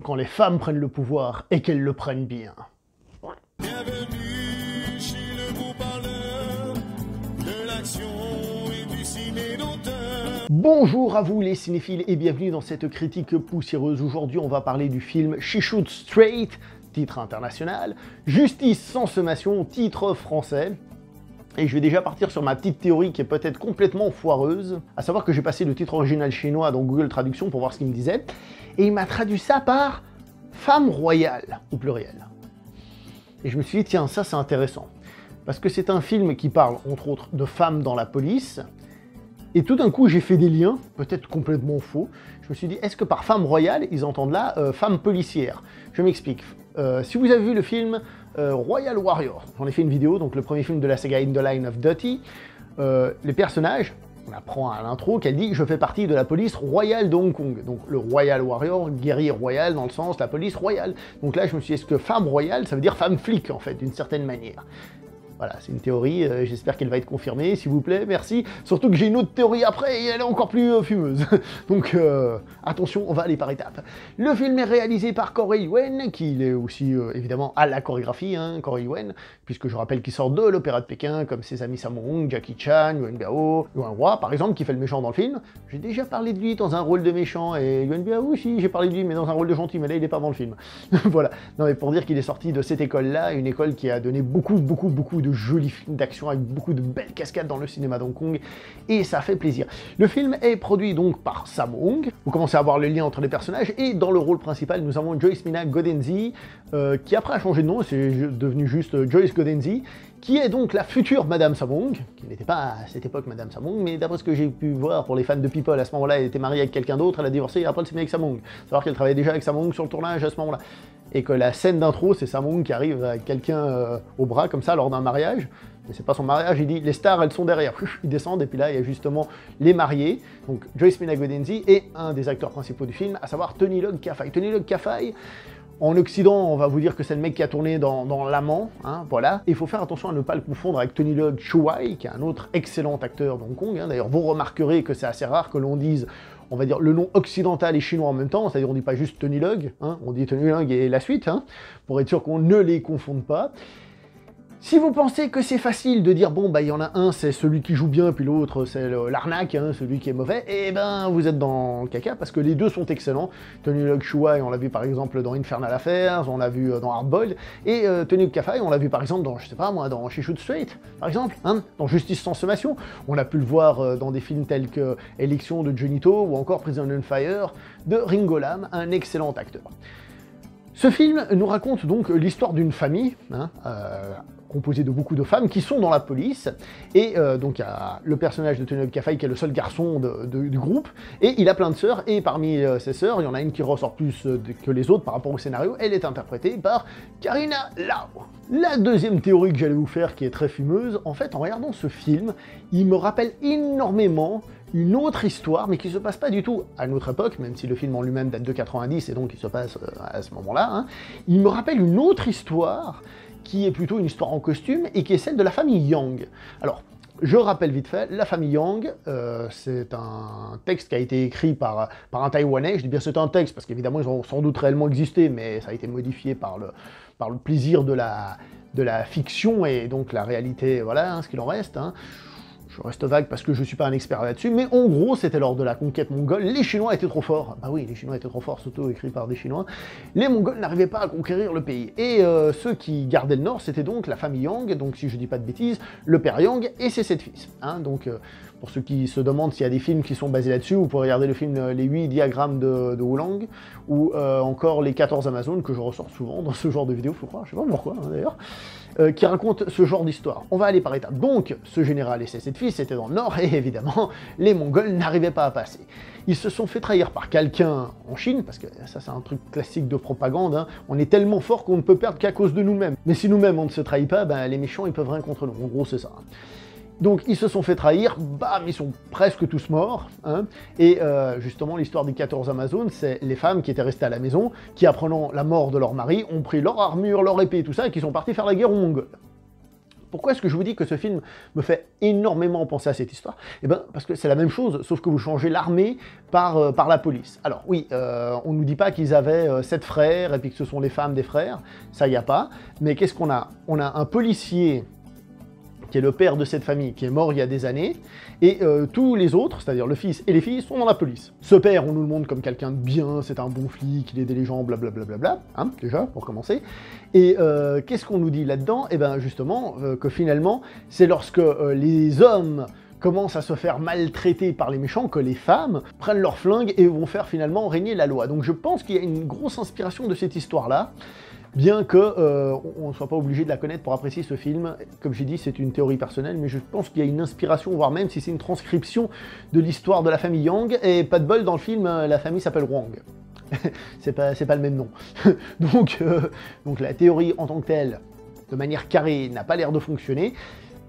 Quand les femmes prennent le pouvoir et qu'elles le prennent bien. Bienvenue chez le gros parleur de l'action et du ciné d'auteur. Bonjour à vous les cinéphiles et bienvenue dans cette critique poussiéreuse. Aujourd'hui on va parler du film She Shoots Straight, titre international, Justice sans sommation, titre français. Et je vais déjà partir sur ma petite théorie qui est peut-être complètement foireuse, à savoir que j'ai passé le titre original chinois dans Google Traduction pour voir ce qu'il me disait, et il m'a traduit ça par « femme royale » au pluriel. Et je me suis dit, tiens, ça c'est intéressant, parce que c'est un film qui parle, entre autres, de femmes dans la police, et tout d'un coup j'ai fait des liens, peut-être complètement faux, je me suis dit, est-ce que par femme royale, ils entendent là femme policière? Je m'explique. Si vous avez vu le film Royal Warrior, j'en ai fait une vidéo, donc le premier film de la saga In the Line of Duty, les personnages, on apprend à l'intro qu'elle dit « Je fais partie de la police royale de Hong Kong ». Donc le Royal Warrior, guerrier royal dans le sens la police royale. Donc là je me suis dit, est-ce que femme royale, ça veut dire femme flic en fait, d'une certaine manière. Voilà, c'est une théorie, j'espère qu'elle va être confirmée, s'il vous plaît, merci. Surtout que j'ai une autre théorie après, et elle est encore plus fumeuse. Donc, attention, on va aller par étapes. Le film est réalisé par Corey Yuen, qui est aussi, évidemment, à la chorégraphie, hein, Corey Yuen, puisque je rappelle qu'il sort de l'Opéra de Pékin, comme ses amis Sammo Hung, Jackie Chan, Yuan Biao, Yuan Hua, par exemple, qui fait le méchant dans le film. J'ai déjà parlé de lui dans un rôle de méchant, et Yuan Biao aussi, j'ai parlé de lui, mais dans un rôle de gentil, mais là, il est pas dans le film. Voilà, non mais pour dire qu'il est sorti de cette école-là, une école qui a donné beaucoup de jolis films d'action avec beaucoup de belles cascades dans le cinéma d'Hong Kong, et ça fait plaisir. Le film est produit donc par Sammo Hung, vous commencez à voir le lien entre les personnages, et dans le rôle principal, nous avons Joyce Mina Godenzi, qui après a changé de nom, c'est devenu juste Joyce Godenzi, qui est donc la future Madame Sammo Hung, qui n'était pas à cette époque Madame Sammo Hung, mais d'après ce que j'ai pu voir pour les fans de People, à ce moment-là, elle était mariée avec quelqu'un d'autre, elle a divorcé, et après elle s'est mise avec Sammo Hung. Savoir qu'elle travaillait déjà avec Sammo Hung sur le tournage à ce moment-là. Et que la scène d'intro, c'est Sammo Hung qui arrive avec quelqu'un au bras, comme ça, lors d'un mariage. Mais c'est pas son mariage, il dit, les stars, elles sont derrière. Ils descendent, et puis là, il y a justement les mariés, donc Joyce Mina Godenzi, et un des acteurs principaux du film, à savoir Tony Leung Ka-fai. Tony Leung Ka-fai, en Occident, on va vous dire que c'est le mec qui a tourné dans L'Amant, hein, voilà. Et il faut faire attention à ne pas le confondre avec Tony Leung Chiu-wai, qui est un autre excellent acteur d'Hong Kong. Hein. D'ailleurs, vous remarquerez que c'est assez rare que l'on dise, on va dire, le nom occidental et chinois en même temps, c'est-à-dire on dit pas juste Tony Leung, hein, on dit Tony Leung et la suite, hein, pour être sûr qu'on ne les confonde pas. Si vous pensez que c'est facile de dire, bon, bah, il y en a un, c'est celui qui joue bien, puis l'autre, c'est l'arnaque, hein, celui qui est mauvais, et ben, vous êtes dans le caca, parce que les deux sont excellents. Tony Leung Chiu-wai, on l'a vu par exemple dans Infernal Affairs, on l'a vu dans Hardboiled, et Tony Leung Ka-fai, on l'a vu par exemple dans, je sais pas moi, dans She Shoots Straight, par exemple, hein, dans Justice sans sommation. On a pu le voir dans des films tels que Élection de Johnny To, ou encore Prison on Fire de Ringo Lam, un excellent acteur. Ce film nous raconte donc l'histoire d'une famille, hein, composée de beaucoup de femmes qui sont dans la police, et donc il y a le personnage de Tony Leung Ka-fai qui est le seul garçon du groupe, et il a plein de sœurs, et parmi ses sœurs, il y en a une qui ressort plus que les autres par rapport au scénario, elle est interprétée par Carina Lau. La deuxième théorie que j'allais vous faire, qui est très fumeuse, en fait, en regardant ce film, il me rappelle énormément une autre histoire, mais qui se passe pas du tout à notre époque, même si le film en lui-même date de 90, et donc il se passe à ce moment-là, hein. Il me rappelle une autre histoire, qui est plutôt une histoire en costume, et qui est celle de la famille Yang. Alors, je rappelle vite fait, la famille Yang, c'est un texte qui a été écrit par un Taïwanais. Je dis bien c'est un texte, parce qu'évidemment ils ont sans doute réellement existé, mais ça a été modifié par le plaisir de la fiction, et donc la réalité, voilà, hein, ce qu'il en reste, hein. Je reste vague parce que je suis pas un expert là-dessus, mais en gros, c'était lors de la conquête mongole, les Chinois étaient trop forts. Ah oui, les Chinois étaient trop forts, surtout écrit par des Chinois. Les Mongols n'arrivaient pas à conquérir le pays. Et ceux qui gardaient le nord, c'était donc la famille Yang, donc si je dis pas de bêtises, le père Yang et ses 7 fils. Hein, donc, pour ceux qui se demandent s'il y a des films qui sont basés là-dessus, vous pouvez regarder le film Les 8 diagrammes de Wulang, ou encore Les 14 Amazones, que je ressors souvent dans ce genre de vidéos, faut croire, je sais pas pourquoi, hein, d'ailleurs, qui raconte ce genre d'histoire. On va aller par étapes. Donc, ce général et ses 7 fils étaient dans le nord, et évidemment, les Mongols n'arrivaient pas à passer. Ils se sont fait trahir par quelqu'un en Chine, parce que ça c'est un truc classique de propagande, hein. On est tellement fort qu'on ne peut perdre qu'à cause de nous-mêmes. Mais si nous-mêmes on ne se trahit pas, ben, les méchants ils peuvent rien contre nous. En gros c'est ça. Donc ils se sont fait trahir, bam, ils sont presque tous morts, hein. Et justement l'histoire des 14 Amazones, c'est les femmes qui étaient restées à la maison, qui apprenant la mort de leur mari, ont pris leur armure, leur épée et tout ça, et qui sont partis faire la guerre aux Mongols. Pourquoi est-ce que je vous dis que ce film me fait énormément penser à cette histoire? Eh bien, parce que c'est la même chose, sauf que vous changez l'armée par la police. Alors oui, on ne nous dit pas qu'ils avaient 7 frères, et puis que ce sont les femmes des frères, ça y a pas, mais qu'est-ce qu'on a? On a un policier qui est le père de cette famille, qui est mort il y a des années, et tous les autres, c'est-à-dire le fils et les filles, sont dans la police. Ce père, on nous le montre comme quelqu'un de bien, c'est un bon flic, il aidait les gens, blablabla, hein, déjà, pour commencer. Et qu'est-ce qu'on nous dit là-dedans? Eh bien, justement, que finalement, c'est lorsque les hommes commencent à se faire maltraiter par les méchants, que les femmes prennent leurs flingues et vont faire finalement régner la loi. Donc je pense qu'il y a une grosse inspiration de cette histoire-là, bien que on ne soit pas obligé de la connaître pour apprécier ce film. Comme j'ai dit, c'est une théorie personnelle, mais je pense qu'il y a une inspiration, voire même si c'est une transcription de l'histoire de la famille Yang, et pas de bol, dans le film, la famille s'appelle Wang. c'est pas le même nom. donc la théorie en tant que telle, de manière carrée, n'a pas l'air de fonctionner,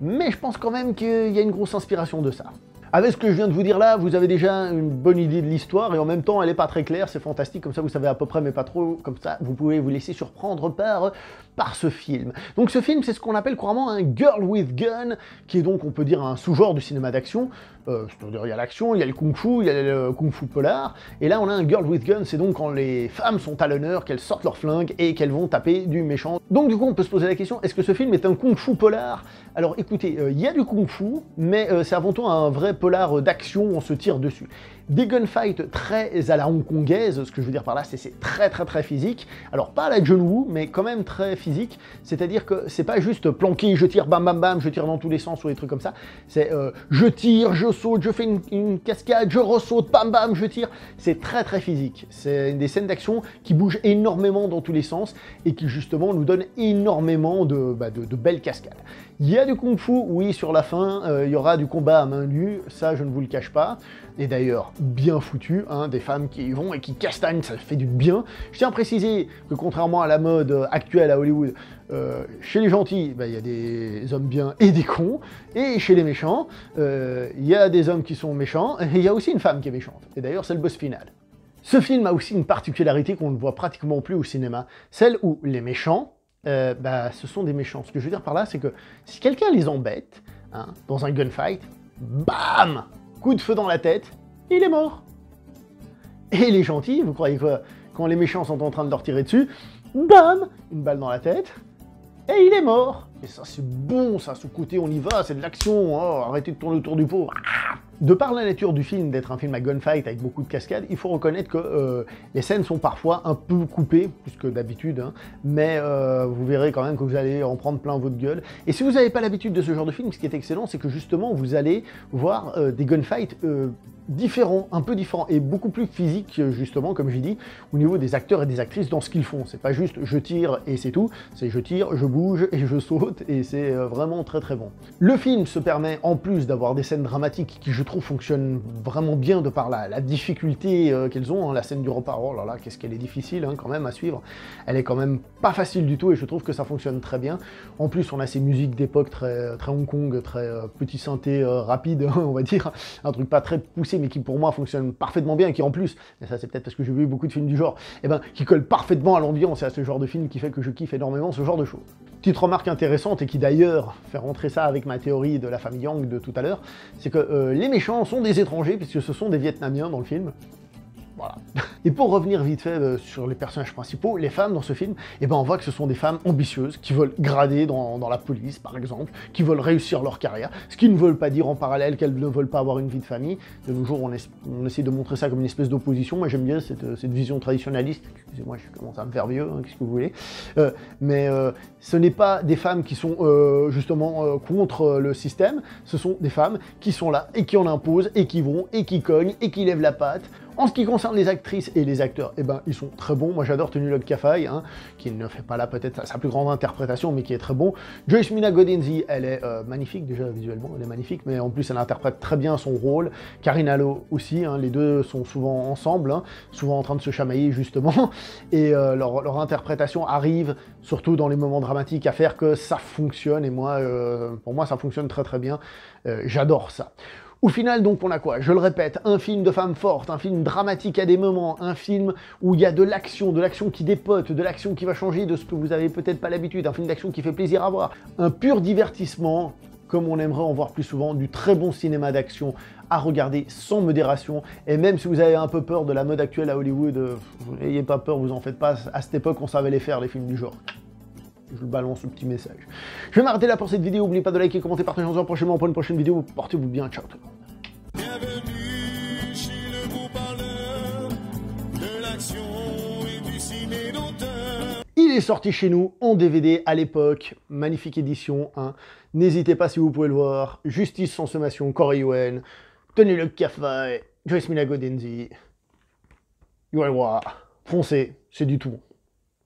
mais je pense quand même qu'il y a une grosse inspiration de ça. Avec ce que je viens de vous dire là, vous avez déjà une bonne idée de l'histoire, et en même temps, elle n'est pas très claire, c'est fantastique, comme ça vous savez à peu près, mais pas trop, comme ça vous pouvez vous laisser surprendre par ce film. Donc ce film, c'est ce qu'on appelle couramment un Girl with Gun, qui est donc, on peut dire, un sous-genre du cinéma d'action. C'est-à-dire, il y a l'action, il y a le kung-fu, il y a le kung-fu polar, et là on a un Girl with Gun, c'est donc quand les femmes sont à l'honneur, qu'elles sortent leurs flingues et qu'elles vont taper du méchant. Donc du coup, on peut se poser la question, est-ce que ce film est un kung-fu polar? Alors écoutez, il y a du kung-fu, mais c'est avant tout un vrai polar d'action où on se tire dessus. Des gunfights très à la hongkongaise, ce que je veux dire par là, c'est très physique. Alors pas à la John Woo, mais quand même très physique. C'est-à-dire que c'est pas juste planqué, je tire, bam bam bam, je tire dans tous les sens ou des trucs comme ça. C'est je tire, je saute, je fais une cascade, je ressaute, bam bam, je tire. C'est très physique. C'est des scènes d'action qui bougent énormément dans tous les sens et qui justement nous donnent énormément de belles cascades. Il y a du kung-fu, oui, sur la fin, il y aura du combat à main nue, ça je ne vous le cache pas. Et d'ailleurs, bien foutu, hein, des femmes qui y vont et qui castagnent, ça fait du bien. Je tiens à préciser que contrairement à la mode actuelle à Hollywood, chez les gentils, il y a des hommes bien et des cons, et chez les méchants, il y a des hommes qui sont méchants, et il y a aussi une femme qui est méchante. Et d'ailleurs, c'est le boss final. Ce film a aussi une particularité qu'on ne voit pratiquement plus au cinéma, celle où les méchants, ce sont des méchants. Ce que je veux dire par là, c'est que si quelqu'un les embête, hein, dans un gunfight, bam! Coup de feu dans la tête, il est mort. Et les gentils, vous croyez quoi? Quand les méchants sont en train de leur tirer dessus, bam! Une balle dans la tête, et il est mort. Et ça, c'est bon, ça, ce côté, on y va, c'est de l'action, oh, arrêtez de tourner autour du pot. De par la nature du film, d'être un film à gunfight avec beaucoup de cascades, il faut reconnaître que les scènes sont parfois un peu coupées, plus que d'habitude, hein, mais vous verrez quand même que vous allez en prendre plein votre gueule. Et si vous n'avez pas l'habitude de ce genre de film, ce qui est excellent, c'est que justement, vous allez voir des gunfights différents, un peu différents, et beaucoup plus physiques, justement, comme j'ai dit, au niveau des acteurs et des actrices dans ce qu'ils font. C'est pas juste je tire et c'est tout, c'est je tire, je bouge et je saute, et c'est vraiment très bon. Le film se permet, en plus d'avoir des scènes dramatiques qui, je trouve, fonctionnent vraiment bien de par la difficulté qu'elles ont, hein. La scène du repas, oh là là, qu'est-ce qu'elle est difficile, hein, quand même à suivre. Elle est quand même pas facile du tout, et je trouve que ça fonctionne très bien. En plus, on a ces musiques d'époque très Hong Kong, très petit synthé rapide, on va dire, un truc pas très poussé, mais qui pour moi fonctionne parfaitement bien, et qui en plus, et ça c'est peut-être parce que j'ai vu beaucoup de films du genre, qui colle parfaitement à l'ambiance et à ce genre de film qui fait que je kiffe énormément ce genre de choses. Petite remarque intéressante, et qui d'ailleurs fait rentrer ça avec ma théorie de la famille Yang de tout à l'heure, c'est que les méchants sont des étrangers, puisque ce sont des Vietnamiens dans le film. Voilà. Et pour revenir vite fait sur les personnages principaux, les femmes dans ce film, on voit que ce sont des femmes ambitieuses, qui veulent grader dans la police, par exemple, qui veulent réussir leur carrière, ce qui ne veut pas dire en parallèle qu'elles ne veulent pas avoir une vie de famille. De nos jours, on essaie de montrer ça comme une espèce d'opposition. Moi, j'aime bien cette vision traditionnaliste. Excusez-moi, je commence à me faire vieux, hein, qu'est-ce que vous voulez. Mais ce n'est pas des femmes qui sont justement contre le système, ce sont des femmes qui sont là, et qui en imposent, et qui vont, et qui cognent, et qui lèvent la patte. En ce qui concerne les actrices et les acteurs, ils sont très bons. Moi, j'adore Tenulok Kafai, hein, qui ne fait pas là peut-être sa plus grande interprétation, mais qui est très bon. Joyce Mina Godinzi, elle est magnifique, déjà visuellement, elle est magnifique, mais en plus, elle interprète très bien son rôle. Karina Lo aussi, hein, les deux sont souvent ensemble, hein, souvent en train de se chamailler, justement, et leur interprétation arrive, surtout dans les moments dramatiques, à faire que ça fonctionne, et moi, pour moi, ça fonctionne très bien. J'adore ça. Au final, donc, on a quoi? Je le répète, un film de femme forte, un film dramatique à des moments, un film où il y a de l'action qui dépote, de l'action qui va changer de ce que vous avez peut-être pas l'habitude, un film d'action qui fait plaisir à voir, un pur divertissement, comme on aimerait en voir plus souvent, du très bon cinéma d'action à regarder sans modération, et même si vous avez un peu peur de la mode actuelle à Hollywood, n'ayez pas peur, vous en faites pas, à cette époque on savait les faire, les films du genre. Je balance ce petit message. Je vais m'arrêter là pour cette vidéo, n'oubliez pas de liker, commenter, partager, on se revoit prochainement pour une prochaine vidéo, portez-vous bien, ciao tout le monde. Bienvenue chez le beau parleur de l'action et du ciné d'auteur. Il est sorti chez nous en DVD à l'époque, magnifique édition, hein. N'hésitez pas si vous pouvez le voir, Justice sans sommation, Corey Yuen, tenez le café, Joyce Mila Godenzi, vous allez voir, foncez, c'est du tout.